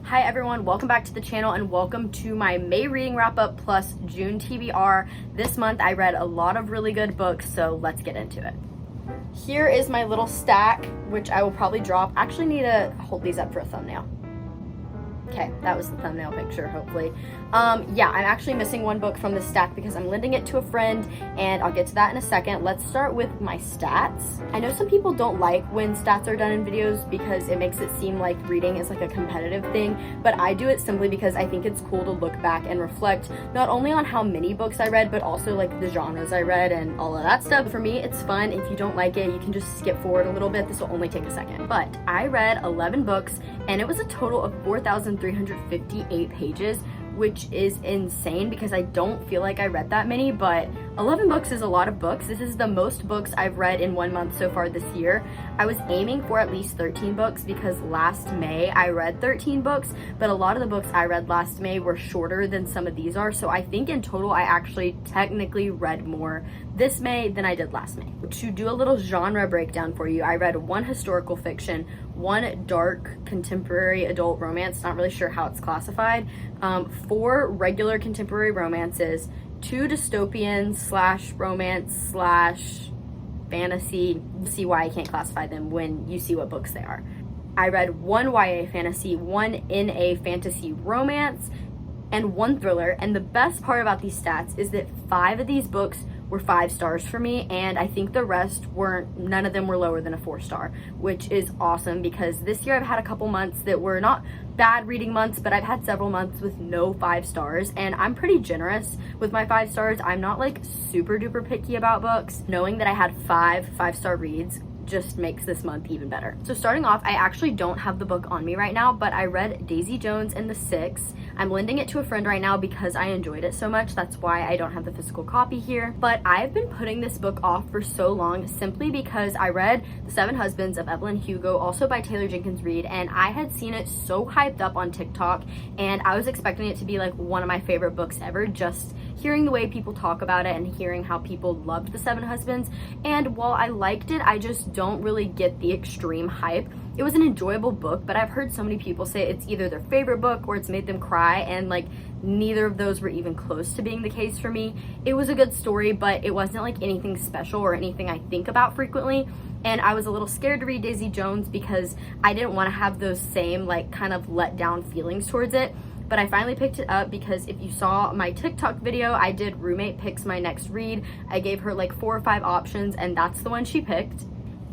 Hi everyone, welcome back to the channel and welcome to my May reading wrap up plus June TBR. This month I read a lot of really good books, so let's get into it. Here is my little stack, which I will probably drop. Actually need to hold these up for a thumbnail. Okay, that was the thumbnail picture, hopefully. Yeah, I'm actually missing one book from this stack because I'm lending it to a friend, and I'll get to that in a second. Let's start with my stats. I know some people don't like when stats are done in videos because it makes it seem like reading is like a competitive thing, but I do it simply because I think it's cool to look back and reflect not only on how many books I read, but also like the genres I read and all of that stuff. For me, it's fun. If you don't like it, you can just skip forward a little bit. This will only take a second. But I read 11 books, and it was a total of 4,358 pages, which is insane because I don't feel like I read that many, but 11 books is a lot of books. This is the most books I've read in 1 month so far this year. I was aiming for at least 13 books because last May I read 13 books, but a lot of the books I read last May were shorter than some of these are, so I think in total I actually technically read more this May than I did last May. To do a little genre breakdown for you, I read 1 historical fiction, 1 dark contemporary adult romance, not really sure how it's classified, 4 regular contemporary romances, 2 dystopian slash romance slash fantasy. You'll see why I can't classify them when you see what books they are. I read 1 YA fantasy, 1 NA fantasy romance, and 1 thriller. And the best part about these stats is that 5 of these books were 5 stars for me, and I think the rest weren't, none of them were lower than a 4-star, which is awesome because this year I've had a couple months that were not bad reading months, but I've had several months with no 5 stars, and I'm pretty generous with my 5 stars. I'm not like super duper picky about books. Knowing that I had 5-star reads just makes this month even better. So starting off, I actually don't have the book on me right now, but I read Daisy Jones and the Six. I'm lending it to a friend right now because I enjoyed it so much. That's why I don't have the physical copy here. But I've been putting this book off for so long simply because I read The 7 Husbands of Evelyn Hugo, also by Taylor Jenkins Reid, and I had seen it so hyped up on TikTok, and I was expecting it to be like one of my favorite books ever, just hearing the way people talk about it and hearing how people loved The 7 Husbands. And while I liked it, I just don't really get the extreme hype. It was an enjoyable book, but I've heard so many people say it's either their favorite book or it's made them cry, and like neither of those were even close to being the case for me. It was a good story, but it wasn't like anything special or anything I think about frequently. And I was a little scared to read Daisy Jones because I didn't want to have those same like kind of let down feelings towards it. But I finally picked it up because if you saw my TikTok video, I did roommate picks my next read. I gave her like 4 or 5 options, and that's the one she picked.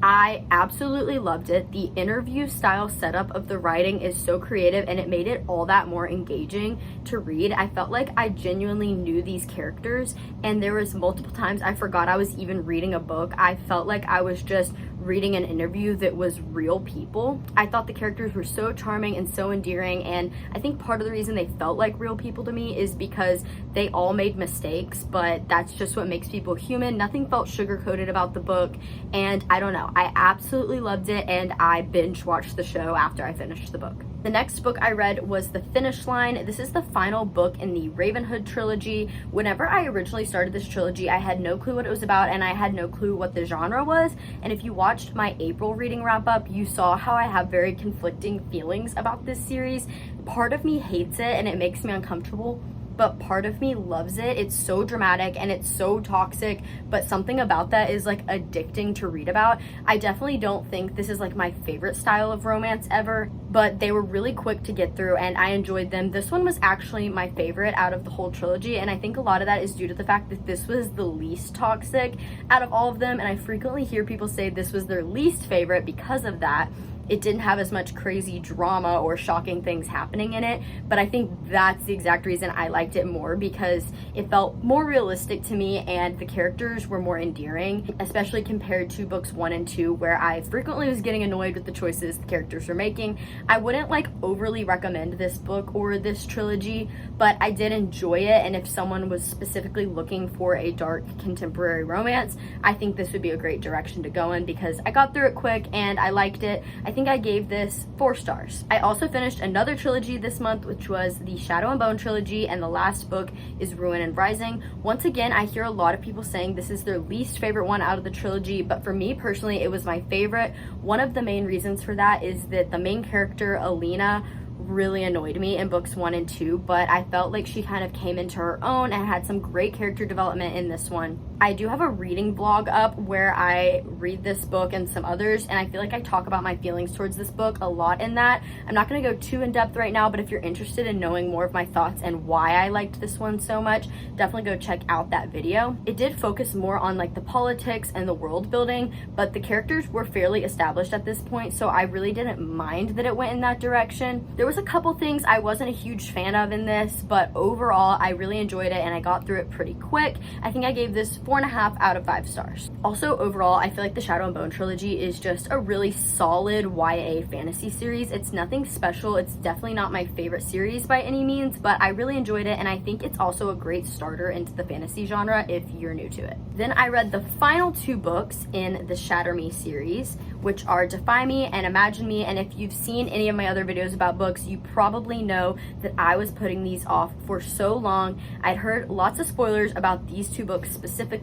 I absolutely loved it. The interview style setup of the writing is so creative, and it made it all that more engaging to read. I felt like I genuinely knew these characters, and there was multiple times I forgot I was even reading a book. I felt like I was just reading an interview that was real people. I thought the characters were so charming and so endearing, and I think part of the reason they felt like real people to me is because they all made mistakes, but that's just what makes people human. Nothing felt sugar-coated about the book, and I don't know, I absolutely loved it, and I binge watched the show after I finished the book. The next book I read was The Finish Line. This is the final book in the Ravenhood trilogy. Whenever I originally started this trilogy, I had no clue what it was about, and I had no clue what the genre was. And if you watched my April reading wrap up, you saw how I have very conflicting feelings about this series. Part of me hates it and it makes me uncomfortable, but part of me loves it. It's so dramatic and it's so toxic, but something about that is like addicting to read about. I definitely don't think this is like my favorite style of romance ever, but they were really quick to get through and I enjoyed them. This one was actually my favorite out of the whole trilogy, and I think a lot of that is due to the fact that this was the least toxic out of all of them, and I frequently hear people say this was their least favorite because of that. It didn't have as much crazy drama or shocking things happening in it, but I think that's the exact reason I liked it more, because it felt more realistic to me and the characters were more endearing, especially compared to books 1 and 2, where I frequently was getting annoyed with the choices the characters were making. I wouldn't like overly recommend this book or this trilogy, but I did enjoy it, and if someone was specifically looking for a dark contemporary romance, I think this would be a great direction to go in because I got through it quick and I liked it. I think I gave this 4 stars. I also finished another trilogy this month, which was the Shadow and Bone trilogy, and the last book is Ruin and Rising. Once again, I hear a lot of people saying this is their least favorite one out of the trilogy, but for me personally, it was my favorite. One of the main reasons for that is that the main character, Alina, really annoyed me in books 1 and 2, but I felt like she kind of came into her own and had some great character development in this one. I do have a reading vlog up where I read this book and some others, and I feel like I talk about my feelings towards this book a lot in that. I'm not going to go too in depth right now, but if you're interested in knowing more of my thoughts and why I liked this one so much, definitely go check out that video. It did focus more on like the politics and the world building, but the characters were fairly established at this point, so I really didn't mind that it went in that direction. There was a couple things I wasn't a huge fan of in this, but overall I really enjoyed it and I got through it pretty quick. I think I gave this 4.5 out of 5 stars. Also, overall, I feel like the Shadow and Bone trilogy is just a really solid YA fantasy series. It's nothing special. It's definitely not my favorite series by any means, but I really enjoyed it, and I think it's also a great starter into the fantasy genre if you're new to it. Then I read the final 2 books in the Shatter Me series, which are Defy Me and Imagine Me, and if you've seen any of my other videos about books, you probably know that I was putting these off for so long. I'd heard lots of spoilers about these 2 books specifically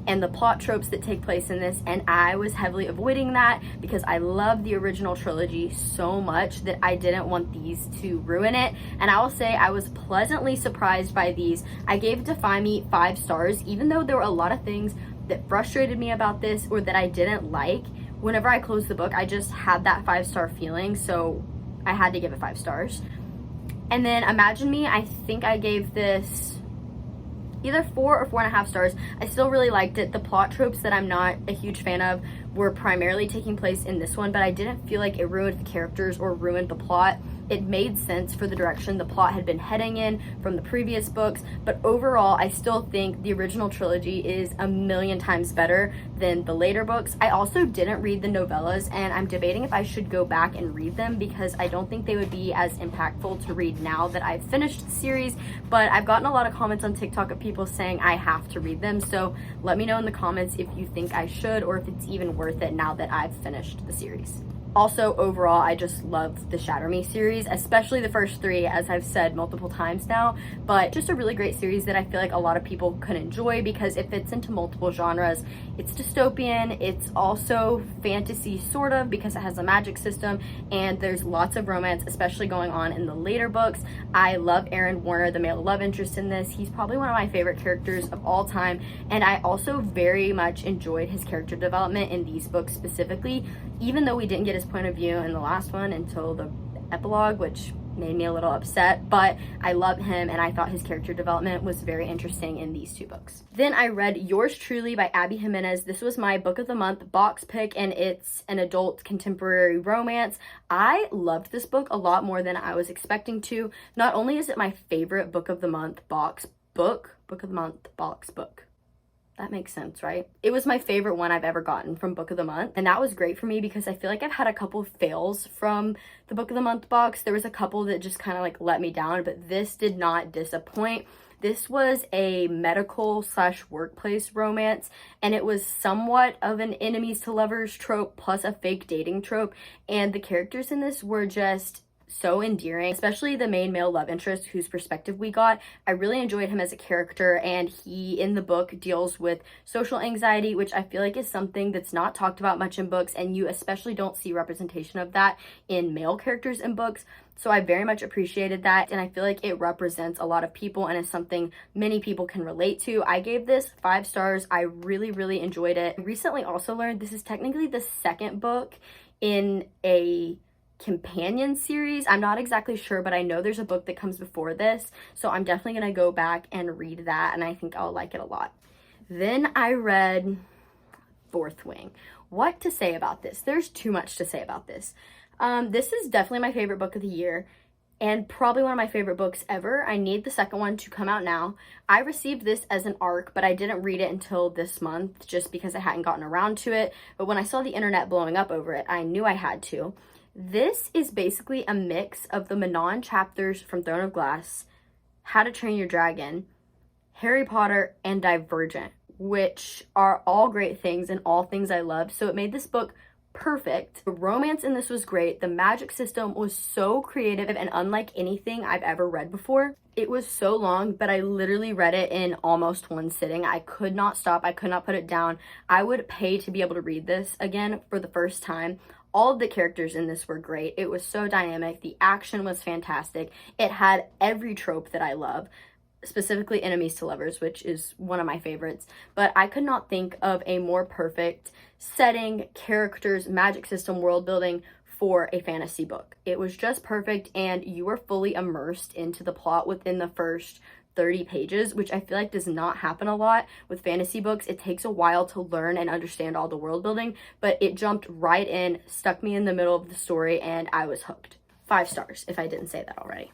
and the plot tropes that take place in this, and I was heavily avoiding that because I love the original trilogy so much that I didn't want these to ruin it. And I will say I was pleasantly surprised by these. I gave Defy Me 5 stars, even though there were a lot of things that frustrated me about this or that I didn't like. Whenever I closed the book, I just had that 5-star feeling, so I had to give it 5 stars. And then Imagine Me, I think I gave this either 4 or 4.5 stars. I still really liked it. The plot tropes that I'm not a huge fan of were primarily taking place in this one, but I didn't feel like it ruined the characters or ruined the plot. It made sense for the direction the plot had been heading in from the previous books, but overall, I still think the original trilogy is a million times better than the later books. I also didn't read the novellas, and I'm debating if I should go back and read them because I don't think they would be as impactful to read now that I've finished the series, but I've gotten a lot of comments on TikTok of people saying I have to read them, so let me know in the comments if you think I should or if it's even worth it now that I've finished the series. Also, overall, I just love the Shatter Me series, especially the first 3, as I've said multiple times now, but just a really great series that I feel like a lot of people could enjoy because it fits into multiple genres. It's dystopian, it's also fantasy sort of because it has a magic system, and there's lots of romance, especially going on in the later books. I love Aaron Warner, the male love interest in this. He's probably one of my favorite characters of all time, and I also very much enjoyed his character development in these books specifically, even though we didn't get his point of view in the last one until the epilogue, which made me a little upset, but I love him and I thought his character development was very interesting in these 2 books. Then I read Yours Truly by Abby Jimenez. This was my book of the month box pick, and it's an adult contemporary romance. I loved this book a lot more than I was expecting to. Not only is it my favorite book of the month box book of the month box book. That makes sense, right? It was my favorite one I've ever gotten from Book of the Month, and that was great for me because I feel like I've had a couple fails from the Book of the Month box. There was a couple that just kind of like let me down, but this did not disappoint. This was a medical / workplace romance, and it was somewhat of an enemies to lovers trope plus a fake dating trope, and the characters in this were just so endearing, especially the main male love interest whose perspective we got. I really enjoyed him as a character, and he in the book deals with social anxiety, which I feel like is something that's not talked about much in books, and you especially don't see representation of that in male characters in books. So I very much appreciated that, and I feel like it represents a lot of people and is something many people can relate to. I gave this 5 stars. I really enjoyed it. I recently also learned this is technically the 2nd book in a companion series. I'm not exactly sure, but I know there's a book that comes before this, so I'm definitely gonna go back and read that, and I think I'll like it a lot. Then I read Fourth Wing. What to say about this? There's too much to say about this. This is definitely my favorite book of the year and probably one of my favorite books ever. I need the 2nd one to come out now. I received this as an ARC, but I didn't read it until this month just because I hadn't gotten around to it, but when I saw the internet blowing up over it, I knew I had to. This is basically a mix of the Manon chapters from Throne of Glass, How to Train Your Dragon, Harry Potter, and Divergent, which are all great things and all things I loved. So it made this book perfect. The romance in this was great. The magic system was so creative and unlike anything I've ever read before. It was so long, but I literally read it in almost one sitting. I could not stop. I could not put it down. I would pay to be able to read this again for the first time. All of the characters in this were great. It was so dynamic. The action was fantastic. It had every trope that I love, specifically enemies to lovers, which is one of my favorites. But I could not think of a more perfect setting, characters, magic system, world building for a fantasy book. It was just perfect, and you were fully immersed into the plot within the first 30 pages, which I feel like does not happen a lot with fantasy books. It takes a while to learn and understand all the world building, but it jumped right in, stuck me in the middle of the story, and I was hooked. 5 stars, if I didn't say that already.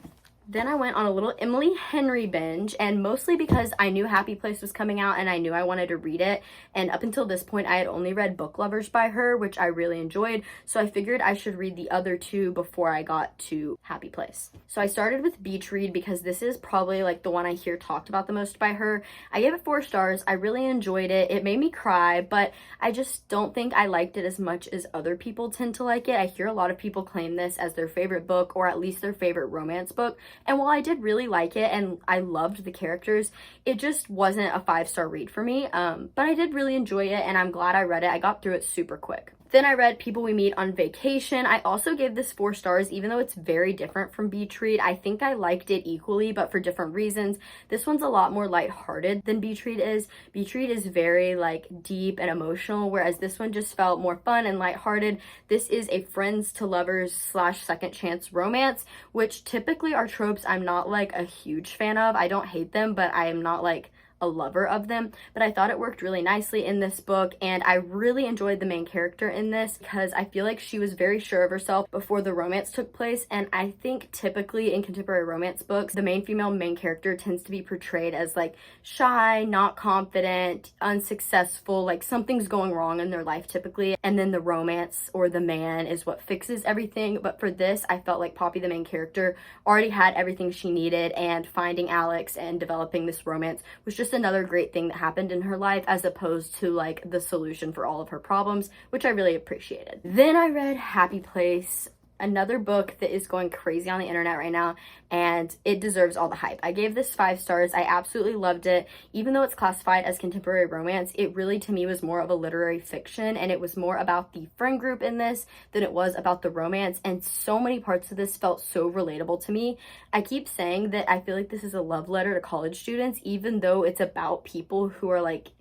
Then I went on a little Emily Henry binge, and mostly because I knew Happy Place was coming out and I knew I wanted to read it. And up until this point, I had only read Book Lovers by her, which I really enjoyed. So I figured I should read the other 2 before I got to Happy Place. So I started with Beach Read because this is probably like the one I hear talked about the most by her. I gave it 4 stars. I really enjoyed it. It made me cry, but I just don't think I liked it as much as other people tend to like it. I hear a lot of people claim this as their favorite book, or at least their favorite romance book. And while I did really like it and I loved the characters, it just wasn't a 5-star read for me. But I did really enjoy it, and I'm glad I read it. I got through it super quick. Then I read People We Meet on Vacation. I also gave this 4 stars, even though it's very different from Beach Read. I think I liked it equally, but for different reasons. This one's a lot more lighthearted than Beach Read is. Beach Read is very like deep and emotional, whereas this one just felt more fun and lighthearted. This is a friends to lovers / second chance romance, which typically are tropes I'm not like a huge fan of. I don't hate them, but I am not like a lover of them. But I thought it worked really nicely in this book, and I really enjoyed the main character in this because I feel like she was very sure of herself before the romance took place. And I think typically in contemporary romance books, the female main character tends to be portrayed as like shy, not confident, unsuccessful, like something's going wrong in their life typically, and then the romance or the man is what fixes everything. But for this, I felt like Poppy, the main character, already had everything she needed, and finding Alex and developing this romance was just another great thing that happened in her life, as opposed to like the solution for all of her problems, which I really appreciated. Then I read Happy Place, another book that is going crazy on the internet right now, and it deserves all the hype. I gave this 5 stars. I absolutely loved it. Even though it's classified as contemporary romance, it really to me was more of a literary fiction, and it was more about the friend group in this than it was about the romance, and so many parts of this felt so relatable to me. I keep saying that I feel like this is a love letter to college students, even though it's about people who are like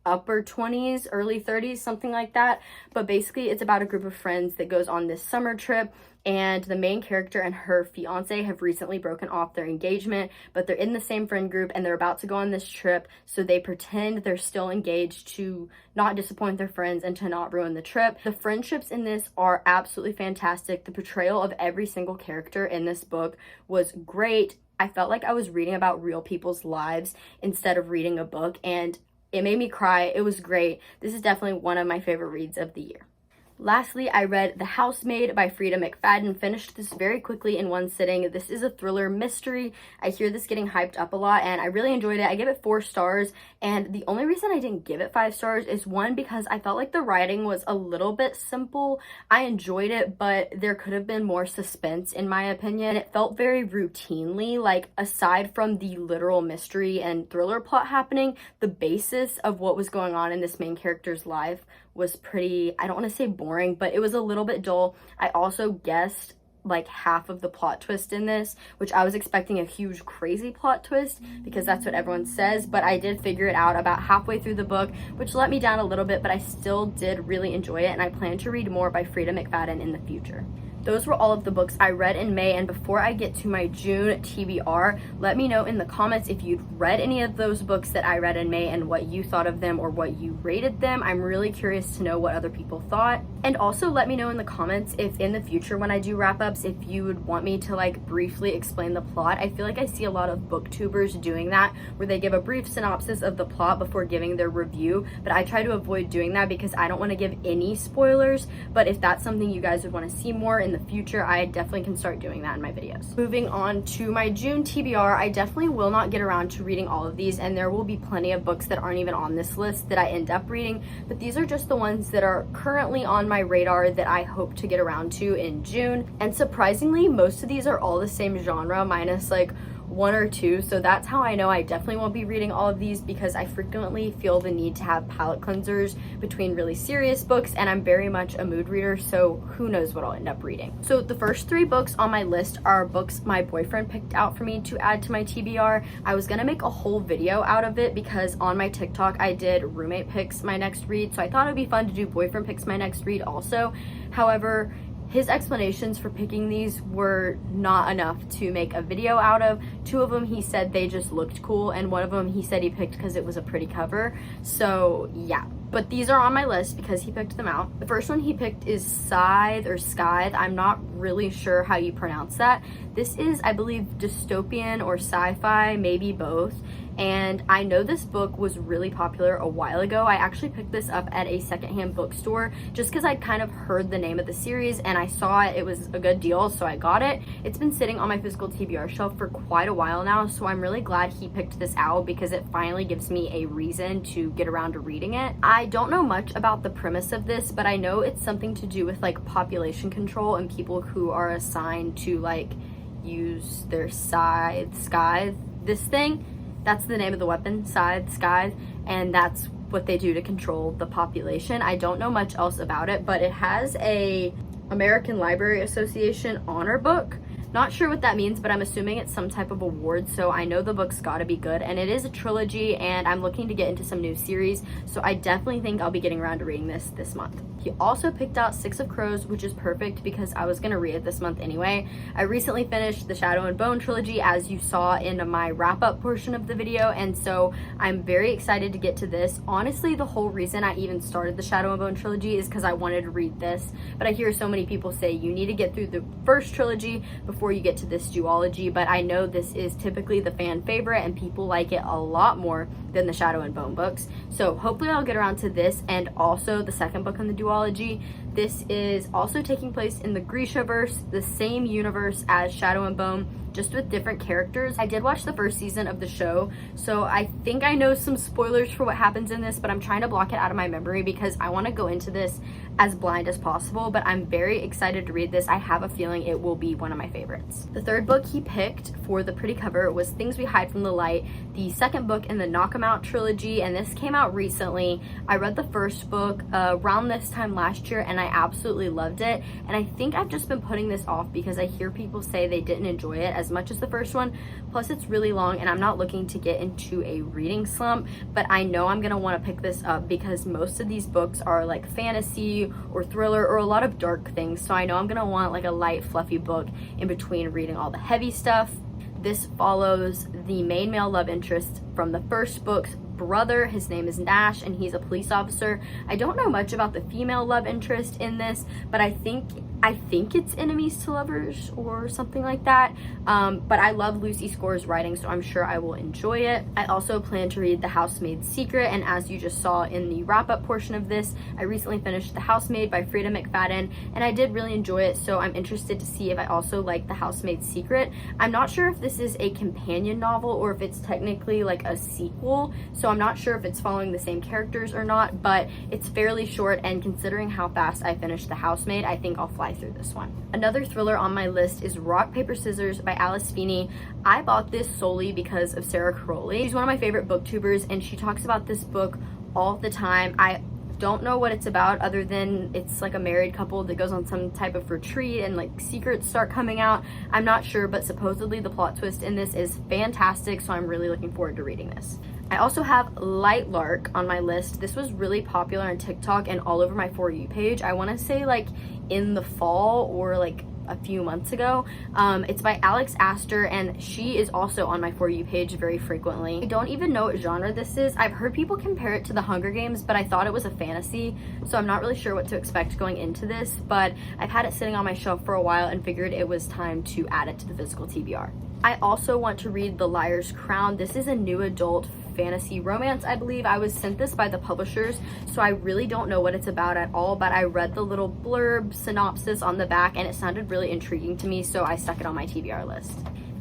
upper 20s, early 30s, something like that. But basically it's about a group of friends that goes on this summer trip, and the main character and her fiance have recently broken off their engagement, but they're in the same friend group and they're about to go on this trip, so they pretend they're still engaged to not disappoint their friends and to not ruin the trip. The friendships in this are absolutely fantastic. The portrayal of every single character in this book was great. I felt like I was reading about real people's lives instead of reading a book, and it made me cry. It was great. This is definitely one of my favorite reads of the year. Lastly, I read The Housemaid by Frida McFadden. Finished this very quickly in one sitting. This is a thriller mystery. I hear this getting hyped up a lot, and I really enjoyed it. I give it 4 stars, and the only reason I didn't give it 5 stars is, one, because I felt like the writing was a little bit simple. I enjoyed it, but there could have been more suspense in my opinion. It felt very routinely, like aside from the literal mystery and thriller plot happening, the basis of what was going on in this main character's life was pretty, I don't want to say boring, but it was a little bit dull. I also guessed like half of the plot twist in this, which I was expecting a huge crazy plot twist because that's what everyone says, but I did figure it out about halfway through the book, which let me down a little bit, but I still did really enjoy it, and I plan to read more by Frida McFadden in the future. Those were all of the books I read in May, and before I get to my June TBR, let me know in the comments if you'd read any of those books that I read in May and what you thought of them or what you rated them. I'm really curious to know what other people thought. And also let me know in the comments if in the future when I do wrap-ups, if you would want me to like briefly explain the plot. I feel like I see a lot of booktubers doing that, where they give a brief synopsis of the plot before giving their review, but I try to avoid doing that because I don't want to give any spoilers. But if that's something you guys would want to see more in the future, I definitely can start doing that in my videos. Moving on to my June TBR, I definitely will not get around to reading all of these, and there will be plenty of books that aren't even on this list that I end up reading, but these are just the ones that are currently on my radar that I hope to get around to in June. And surprisingly, most of these are all the same genre, minus like one or two, so that's how I know I definitely won't be reading all of these, because I frequently feel the need to have palate cleansers between really serious books, and I'm very much a mood reader, so who knows what I'll end up reading. So the first 3 books on my list are books my boyfriend picked out for me to add to my TBR. I was gonna make a whole video out of it because on my TikTok I did roommate picks my next read, so I thought it would be fun to do boyfriend picks my next read also. However, his explanations for picking these were not enough to make a video out of. 2 of them he said they just looked cool, and 1 of them he said he picked because it was a pretty cover. So yeah, but these are on my list because he picked them out. The first one he picked is Scythe or Scythe. I'm not really sure how you pronounce that. This is, I believe, dystopian or sci-fi, maybe both. And I know this book was really popular a while ago. I actually picked this up at a secondhand bookstore just because I'd kind of heard the name of the series and I saw it was a good deal, so I got it. It's been sitting on my physical TBR shelf for quite a while now, so I'm really glad he picked this out because it finally gives me a reason to get around to reading it. I don't know much about the premise of this, but I know it's something to do with like population control and people who are assigned to like use their scythe, this thing. That's the name of the weapon, scythe, and that's what they do to control the population. I don't know much else about it, but it has a American Library Association honor book. Not sure what that means, but I'm assuming it's some type of award, so I know the book's gotta be good, and it is a trilogy, and I'm looking to get into some new series, so I definitely think I'll be getting around to reading this month. He also picked out 6 of Crows, which is perfect because I was gonna read it this month anyway. I recently finished the Shadow and Bone trilogy, as you saw in my wrap-up portion of the video, and so I'm very excited to get to this. Honestly, the whole reason I even started the Shadow and Bone trilogy is because I wanted to read this, but I hear so many people say you need to get through the first trilogy before you get to this duology, but I know this is typically the fan favorite and people like it a lot more than the Shadow and Bone books. So hopefully I'll get around to this and also the second book in the duology. This is also taking place in the Grishaverse, the same universe as Shadow and Bone, just with different characters. I did watch the first season of the show, so I think I know some spoilers for what happens in this, but I'm trying to block it out of my memory because I want to go into this as blind as possible, but I'm very excited to read this. I have a feeling it will be one of my favorites. The third book he picked for the pretty cover was Things We Hide from the Light, the second book in the Knock 'Em Out trilogy, and this came out recently. I read the first book around this time last year and I absolutely loved it, and I think I've just been putting this off because I hear people say they didn't enjoy it as much as the first one, plus it's really long and I'm not looking to get into a reading slump, but I know I'm gonna want to pick this up because most of these books are like fantasy or thriller or a lot of dark things, so I know I'm gonna want like a light fluffy book in between reading all the heavy stuff. This follows the main male love interest from the first book's brother. His name is Nash and he's a police officer. I don't know much about the female love interest in this, but I think it's enemies to lovers or something like that. But I love Lucy Score's writing, so I'm sure I will enjoy it. I also plan to read The Housemaid's Secret, and as you just saw in the wrap-up portion of this, I recently finished The Housemaid by Frida McFadden, and I did really enjoy it, so I'm interested to see if I also like The Housemaid's Secret. I'm not sure if this is a companion novel or if it's technically like a sequel, so I'm not sure if it's following the same characters or not, but it's fairly short, and considering how fast I finished The Housemaid, I think I'll fly through this one. Another thriller on my list is Rock, Paper, Scissors by Alice Feeney. I bought this solely because of Sarah Caroli. She's one of my favorite booktubers and she talks about this book all the time. I don't know what it's about other than it's like a married couple that goes on some type of retreat and like secrets start coming out. I'm not sure, but supposedly the plot twist in this is fantastic, so I'm really looking forward to reading this. I also have Light Lark on my list. This was really popular on TikTok and all over my For You page. I want to say like in the fall or like a few months ago. It's by Alex Astor and she is also on my For You page very frequently. I don't even know what genre this is. I've heard people compare it to The Hunger Games, but I thought it was a fantasy, so I'm not really sure what to expect going into this, but I've had it sitting on my shelf for a while and figured it was time to add it to the physical TBR. I also want to read The Liar's Crown. This is a new adult fantasy romance, I believe. I was sent this by the publishers, so I really don't know what it's about at all, but I read the little blurb synopsis on the back and it sounded really intriguing to me, so I stuck it on my TBR list.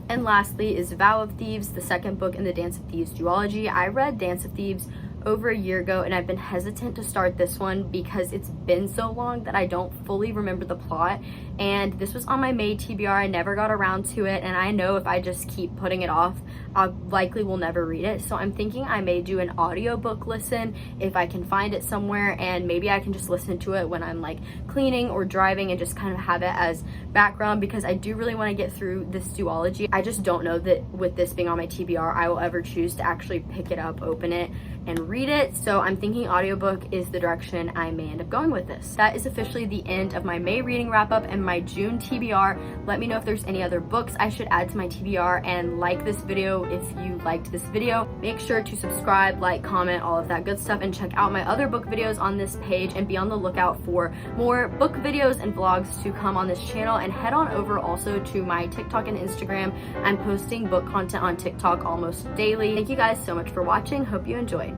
And lastly is Vow of Thieves, the second book in the Dance of Thieves duology. I read Dance of Thieves over a year ago, and I've been hesitant to start this one because it's been so long that I don't fully remember the plot. And this was on my May TBR. I never got around to it, and I know if I just keep putting it off, I likely will never read it. So I'm thinking I may do an audiobook listen if I can find it somewhere, and maybe I can just listen to it when I'm like cleaning or driving and just kind of have it as background, because I do really want to get through this duology. I just don't know that with this being on my TBR, I will ever choose to actually pick it up, open it, and read it. So I'm thinking audiobook is the direction I may end up going with this. That is officially the end of my May reading wrap up and my June TBR. Let me know if there's any other books I should add to my TBR, and like this video if you liked this video. Make sure to subscribe, like, comment, all of that good stuff, and check out my other book videos on this page, and be on the lookout for more book videos and vlogs to come on this channel. And head on over also to my TikTok and Instagram. I'm posting book content on TikTok almost daily. Thank you guys so much for watching. Hope you enjoyed.